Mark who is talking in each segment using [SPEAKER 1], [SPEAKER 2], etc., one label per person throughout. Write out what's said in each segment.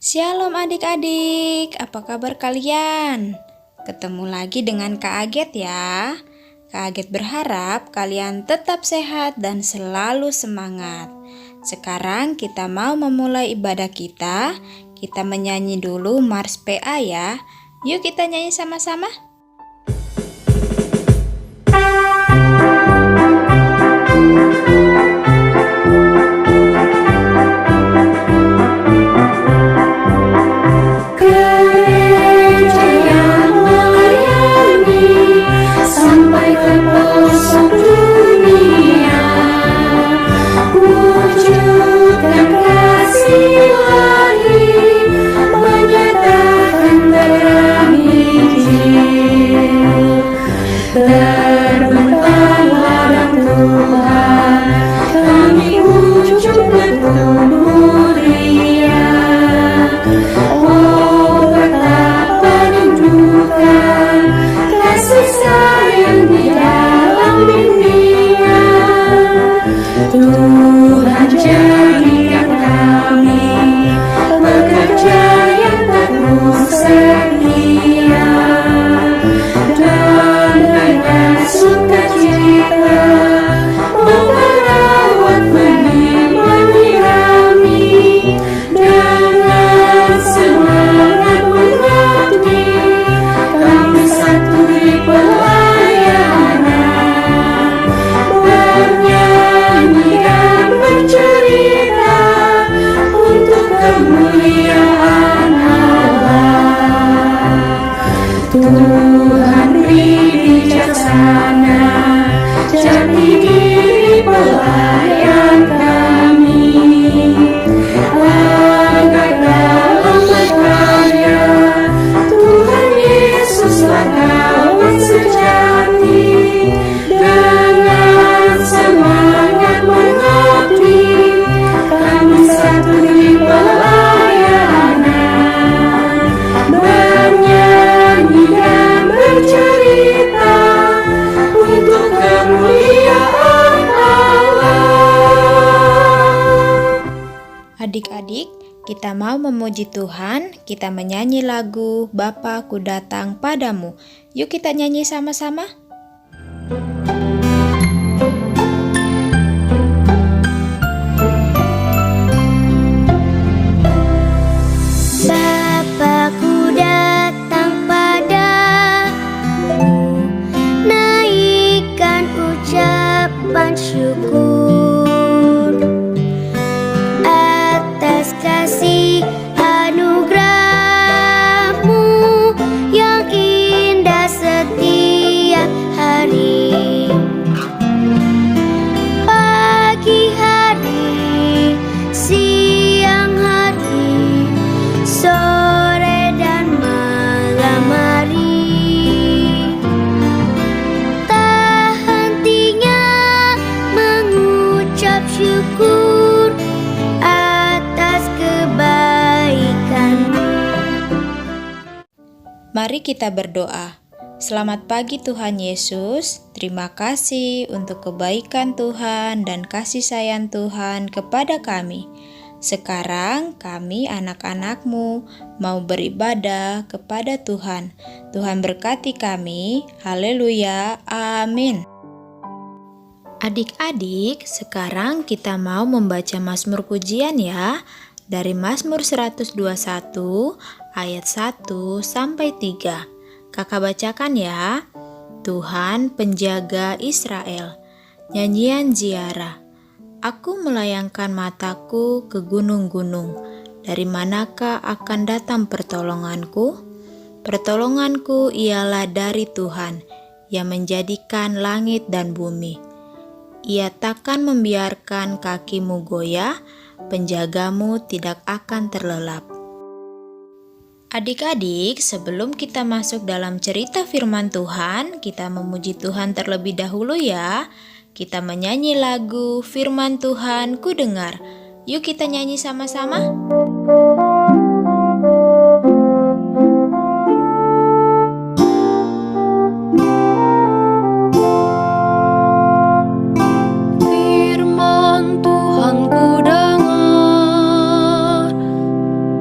[SPEAKER 1] Shalom adik-adik, apa kabar kalian? Ketemu lagi dengan Kak Aget ya. Kak Aget berharap kalian tetap sehat dan selalu semangat. Sekarang kita mau memulai ibadah kita. Kita menyanyi dulu Mars PA ya. Yuk kita nyanyi sama-sama. Adik-adik, kita mau memuji Tuhan, kita menyanyi lagu Bapa Ku Datang Padamu. Yuk kita nyanyi sama-sama.
[SPEAKER 2] Bapa-Ku datang padamu, naikkan ucapan syukur atas kasih anugerah-Mu yang indah setiap hari. Pagi hari, siang hari, sore dan malam hari, tak hentinya mengucap syukur atas kebaikan-Mu.
[SPEAKER 1] Mari kita berdoa. Selamat pagi Tuhan Yesus, terima kasih untuk kebaikan Tuhan dan kasih sayang Tuhan kepada kami. Sekarang kami anak-anak-Mu mau beribadah kepada Tuhan. Tuhan berkati kami, haleluya, amin. Adik-adik, sekarang kita mau membaca Mazmur Pujian ya. Dari Mazmur 121 ayat 1 sampai 3. Kakak bacakan ya. Tuhan penjaga Israel. Nyanyian ziarah. Aku melayangkan mataku ke gunung-gunung. Dari manakah akan datang pertolonganku? Pertolonganku ialah dari Tuhan, yang menjadikan langit dan bumi. Ia takkan membiarkan kakimu goyah, penjagamu tidak akan terlelap. Adik-adik, sebelum kita masuk dalam cerita firman Tuhan, kita memuji Tuhan terlebih dahulu ya. Kita menyanyi lagu Firman Tuhan Ku Dengar. Yuk kita nyanyi sama-sama.
[SPEAKER 2] Firman Tuhan ku dengar,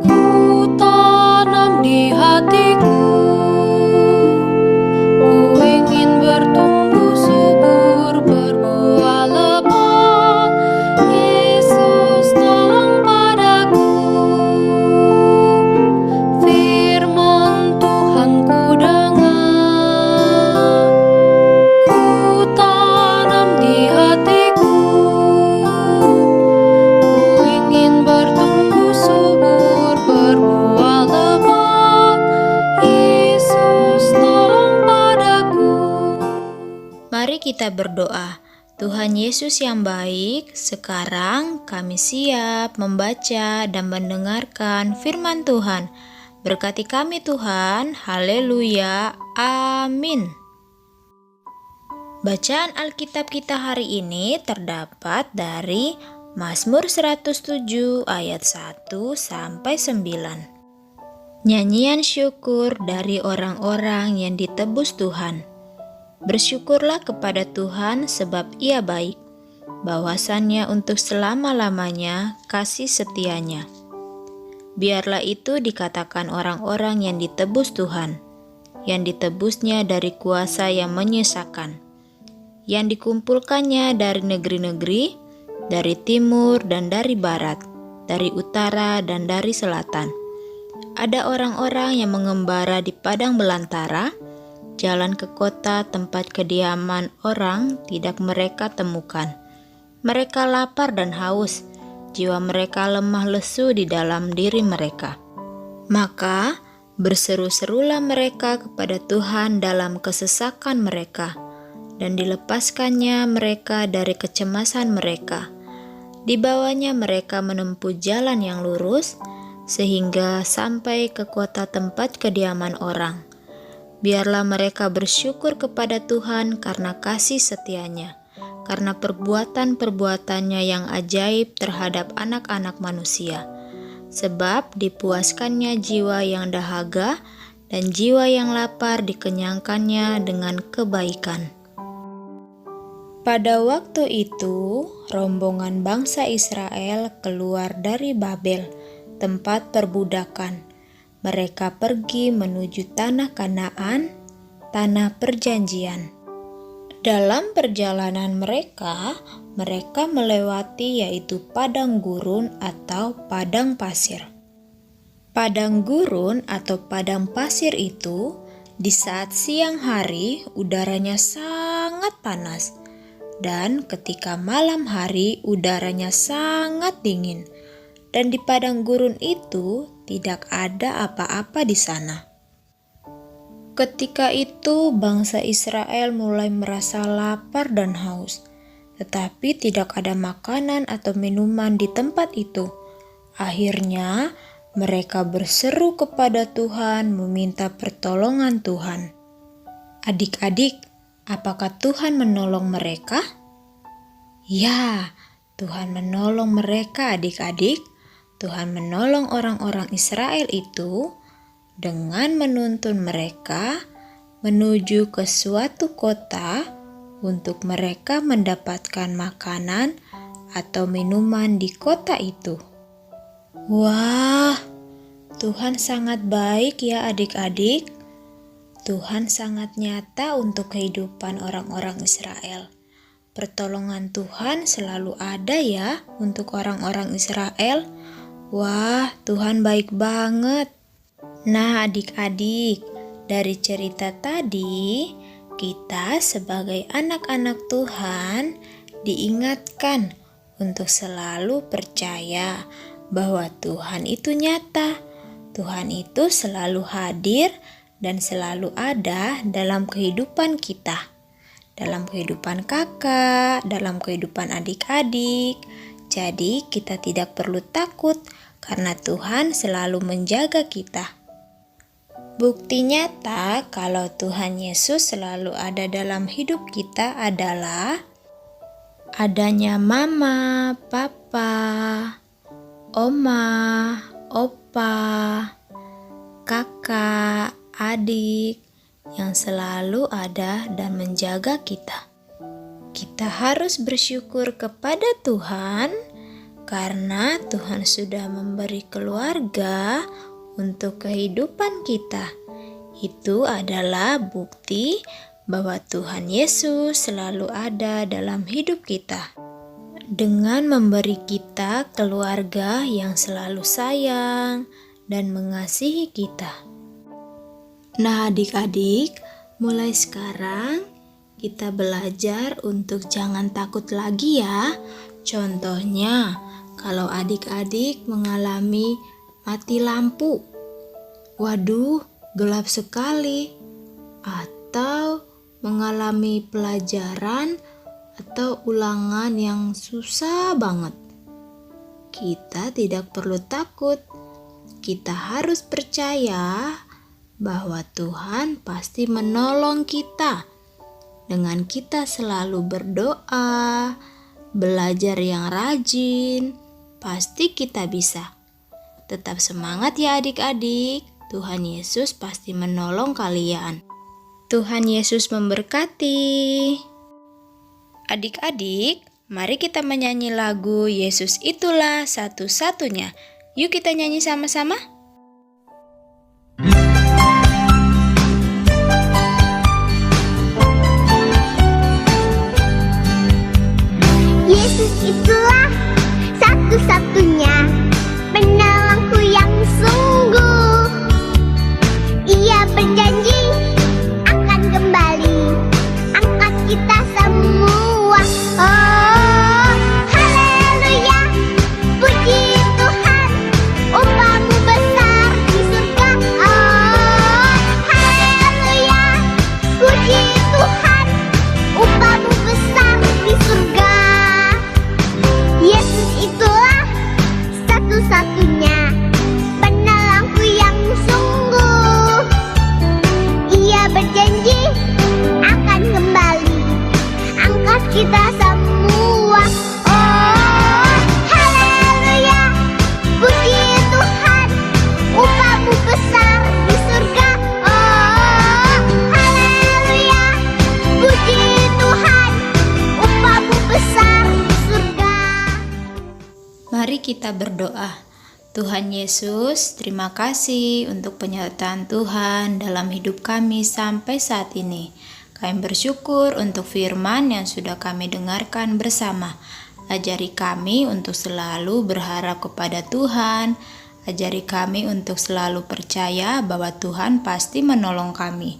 [SPEAKER 2] ku
[SPEAKER 1] kita berdoa. Tuhan Yesus yang baik, sekarang kami siap membaca dan mendengarkan firman Tuhan. Berkati kami Tuhan, haleluya, amin. Bacaan Alkitab kita hari ini terdapat dari Mazmur 107 ayat 1 sampai 9. Nyanyian syukur dari orang-orang yang ditebus Tuhan. Bersyukurlah kepada Tuhan sebab Ia baik, bahwasannya untuk selama-lamanya kasih setianya. Biarlah itu dikatakan orang-orang yang ditebus Tuhan, yang ditebusnya dari kuasa yang menyesakan, yang dikumpulkannya dari negeri-negeri, dari timur dan dari barat, dari utara dan dari selatan. Ada orang-orang yang mengembara di padang belantara, jalan ke kota tempat kediaman orang tidak mereka temukan. Mereka lapar dan haus, jiwa mereka lemah lesu di dalam diri mereka. Maka berseru-serulah mereka kepada Tuhan dalam kesesakan mereka, dan dilepaskannya mereka dari kecemasan mereka. Dibawanya mereka menempuh jalan yang lurus, sehingga sampai ke kota tempat kediaman orang. Biarlah mereka bersyukur kepada Tuhan karena kasih setianya, karena perbuatan-perbuatannya yang ajaib terhadap anak-anak manusia. Sebab dipuaskannya jiwa yang dahaga dan jiwa yang lapar dikenyangkannya dengan kebaikan. Pada waktu itu, rombongan bangsa Israel keluar dari Babel, tempat perbudakan. Mereka pergi menuju tanah Kanaan, tanah perjanjian. Dalam perjalanan mereka melewati yaitu padang gurun atau padang pasir. Padang gurun atau padang pasir itu di saat siang hari udaranya sangat panas, dan ketika malam hari udaranya sangat dingin. Dan di padang gurun itu tidak ada apa-apa di sana. Ketika itu bangsa Israel mulai merasa lapar dan haus, tetapi tidak ada makanan atau minuman di tempat itu. Akhirnya mereka berseru kepada Tuhan meminta pertolongan Tuhan. Adik-adik, apakah Tuhan menolong mereka? Ya, Tuhan menolong mereka adik-adik. Tuhan menolong orang-orang Israel itu dengan menuntun mereka menuju ke suatu kota untuk mereka mendapatkan makanan atau minuman di kota itu. Wah, Tuhan sangat baik ya adik-adik. Tuhan sangat nyata untuk kehidupan orang-orang Israel. Pertolongan Tuhan selalu ada ya untuk orang-orang Israel. Wah, Tuhan baik banget. Nah, adik-adik, dari cerita tadi, kita sebagai anak-anak Tuhan diingatkan untuk selalu percaya bahwa Tuhan itu nyata. Tuhan itu selalu hadir dan selalu ada dalam kehidupan kita. Dalam kehidupan kakak, dalam kehidupan adik-adik. Jadi kita tidak perlu takut karena Tuhan selalu menjaga kita. Bukti nyata kalau Tuhan Yesus selalu ada dalam hidup kita adalah adanya mama, papa, oma, opa, kakak, adik yang selalu ada dan menjaga kita. Kita harus bersyukur kepada Tuhan karena Tuhan sudah memberi keluarga untuk kehidupan kita. Itu adalah bukti bahwa Tuhan Yesus selalu ada dalam hidup kita. Dengan memberi kita keluarga yang selalu sayang dan mengasihi kita. Nah adik-adik, mulai sekarang kita belajar untuk jangan takut lagi ya. Contohnya, kalau adik-adik mengalami mati lampu, waduh gelap sekali, atau mengalami pelajaran atau ulangan yang susah banget. Kita tidak perlu takut. Kita harus percaya bahwa Tuhan pasti menolong kita. Dengan kita selalu berdoa, belajar yang rajin, pasti kita bisa. Tetap semangat ya adik-adik. Tuhan Yesus pasti menolong kalian. Tuhan Yesus memberkati. Adik-adik, mari kita menyanyi lagu Yesus itulah satu-satunya. Yuk kita nyanyi sama-sama.
[SPEAKER 2] Yesus itulah satu-satunya penolongku yang sungguh. Ia berjanji akan kembali angkat kita semua. Oh, haleluya, puji Tuhan, upamu besar di surga. Oh, haleluya, puji Tuhan, upamu besar di surga. Yesus itulah satu-satunya penolongku yang sungguh. Ia berjanji akan kembali angkat kita semua. Oh, haleluya, puji Tuhan, upamu besar di surga. Oh, haleluya, puji Tuhan, upamu besar di surga.
[SPEAKER 1] Mari kita berdoa. Tuhan Yesus, terima kasih untuk penyertaan Tuhan dalam hidup kami sampai saat ini. Kami bersyukur untuk firman yang sudah kami dengarkan bersama. Ajari kami untuk selalu berharap kepada Tuhan. Ajari kami untuk selalu percaya bahwa Tuhan pasti menolong kami.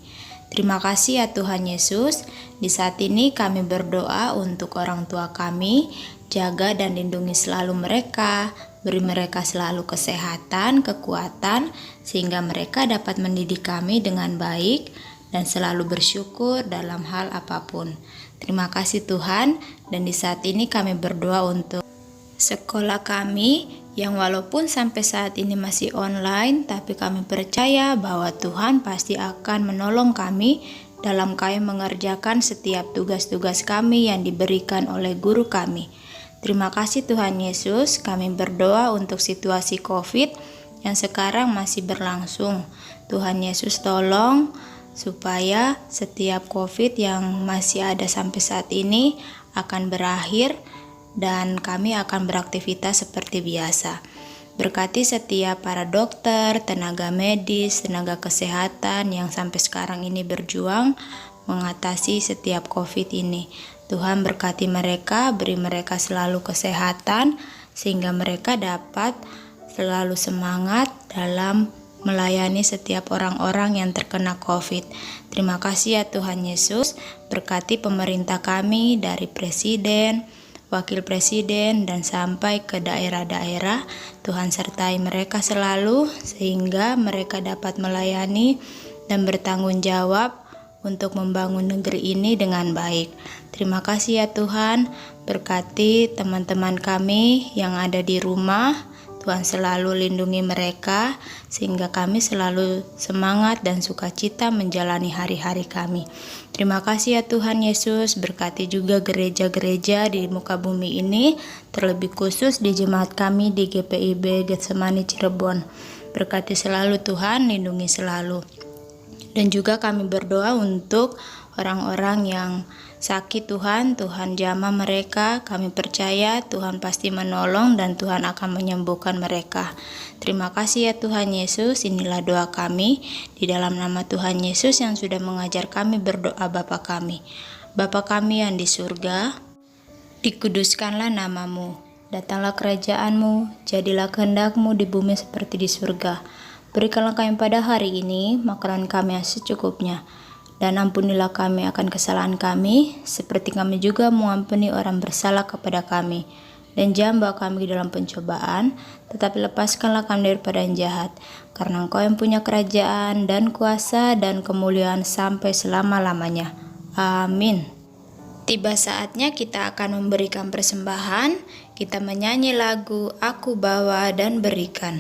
[SPEAKER 1] Terima kasih ya Tuhan Yesus. Di saat ini kami berdoa untuk orang tua kami. Jaga dan lindungi selalu mereka. Beri mereka selalu kesehatan, kekuatan, sehingga mereka dapat mendidik kami dengan baik dan selalu bersyukur dalam hal apapun. Terima kasih Tuhan, dan di saat ini kami berdoa untuk sekolah kami yang walaupun sampai saat ini masih online, tapi kami percaya bahwa Tuhan pasti akan menolong kami dalam kami mengerjakan setiap tugas-tugas kami yang diberikan oleh guru kami. Terima kasih Tuhan Yesus, kami berdoa untuk situasi COVID yang sekarang masih berlangsung. Tuhan Yesus tolong supaya setiap COVID yang masih ada sampai saat ini akan berakhir dan kami akan beraktivitas seperti biasa. Berkati setiap para dokter, tenaga medis, tenaga kesehatan yang sampai sekarang ini berjuang mengatasi setiap COVID ini. Tuhan berkati mereka, beri mereka selalu kesehatan sehingga mereka dapat selalu semangat dalam melayani setiap orang-orang yang terkena COVID. Terima kasih ya Tuhan Yesus, berkati pemerintah kami dari presiden, wakil presiden dan sampai ke daerah-daerah. Tuhan sertai mereka selalu sehingga mereka dapat melayani dan bertanggung jawab untuk membangun negeri ini dengan baik. Terima kasih ya Tuhan, berkati teman-teman kami yang ada di rumah. Tuhan selalu lindungi mereka sehingga kami selalu semangat dan sukacita menjalani hari-hari kami. Terima kasih ya Tuhan Yesus, berkati juga gereja-gereja di muka bumi ini, terlebih khusus di jemaat kami di GPIB Getsemani Cirebon. Berkati selalu Tuhan, lindungi selalu. Dan juga kami berdoa untuk orang-orang yang sakit Tuhan jamah mereka. Kami percaya Tuhan pasti menolong dan Tuhan akan menyembuhkan mereka. Terima kasih ya Tuhan Yesus, inilah doa kami di dalam nama Tuhan Yesus yang sudah mengajar kami berdoa Bapa kami. Bapa kami yang di surga, dikuduskanlah namamu, datanglah kerajaanmu, jadilah kehendak-Mu di bumi seperti di surga. Berikanlah kami pada hari ini makanan kami yang secukupnya, dan ampunilah kami akan kesalahan kami, seperti kami juga mengampuni orang bersalah kepada kami. Dan jangan bawa kami ke dalam pencobaan, tetapi lepaskanlah kami daripada yang jahat, karena Engkau yang punya kerajaan dan kuasa dan kemuliaan sampai selama-lamanya. Amin. Tiba saatnya kita akan memberikan persembahan. Kita menyanyi lagu Aku Bawa dan Berikan.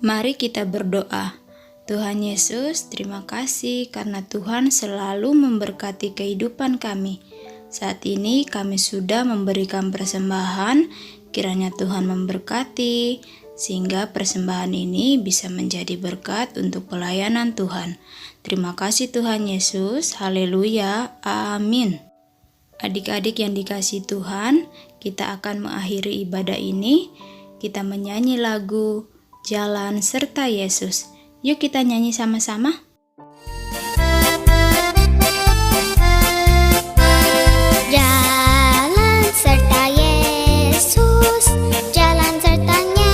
[SPEAKER 1] Mari kita berdoa. Tuhan Yesus, terima kasih karena Tuhan selalu memberkati kehidupan kami. Saat ini kami sudah memberikan persembahan, kiranya Tuhan memberkati, sehingga persembahan ini bisa menjadi berkat untuk pelayanan Tuhan. Terima kasih Tuhan Yesus, haleluya, amin. Adik-adik yang dikasihi Tuhan, kita akan mengakhiri ibadah ini. Kita menyanyi lagu Jalan serta Yesus. Yuk kita nyanyi sama-sama.
[SPEAKER 2] Jalan serta Yesus, jalan sertanya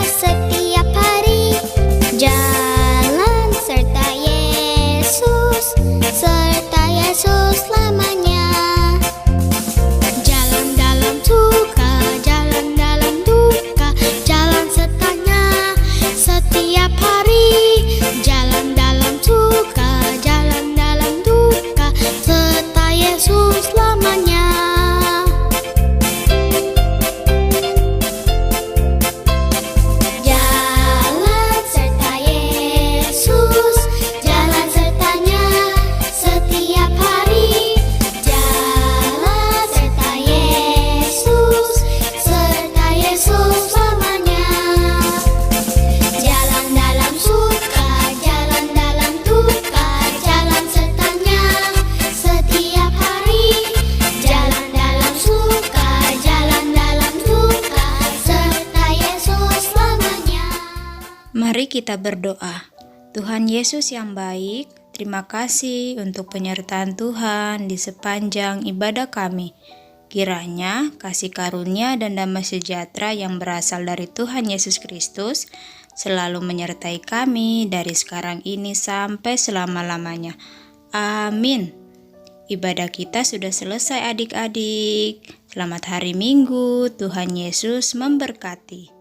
[SPEAKER 2] setiap hari. Jalan serta Yesus, serta Yesus selamanya. Jalan dalam suka, jalan dalam duka, jalan sertanya setiap hari. Jalan dalam suka, jalan dalam duka, serta Yesus selamanya. Jalan serta Yesus, jalan sertanya setiap hari. Jalan serta Yesus, serta Yesus selamanya. Jalan dalam suka, jalan dalam duka, jalan sertanya setiap hari. Jalan dalam suka, jalan dalam duka, serta Yesus selamanya.
[SPEAKER 1] Mari kita berdoa. Tuhan Yesus yang baik, terima kasih untuk penyertaan Tuhan di sepanjang ibadah kami. Kiranya kasih karunia dan damai sejahtera yang berasal dari Tuhan Yesus Kristus selalu menyertai kami dari sekarang ini sampai selama-lamanya. Amin. Ibadah kita sudah selesai adik-adik. Selamat hari Minggu, Tuhan Yesus memberkati.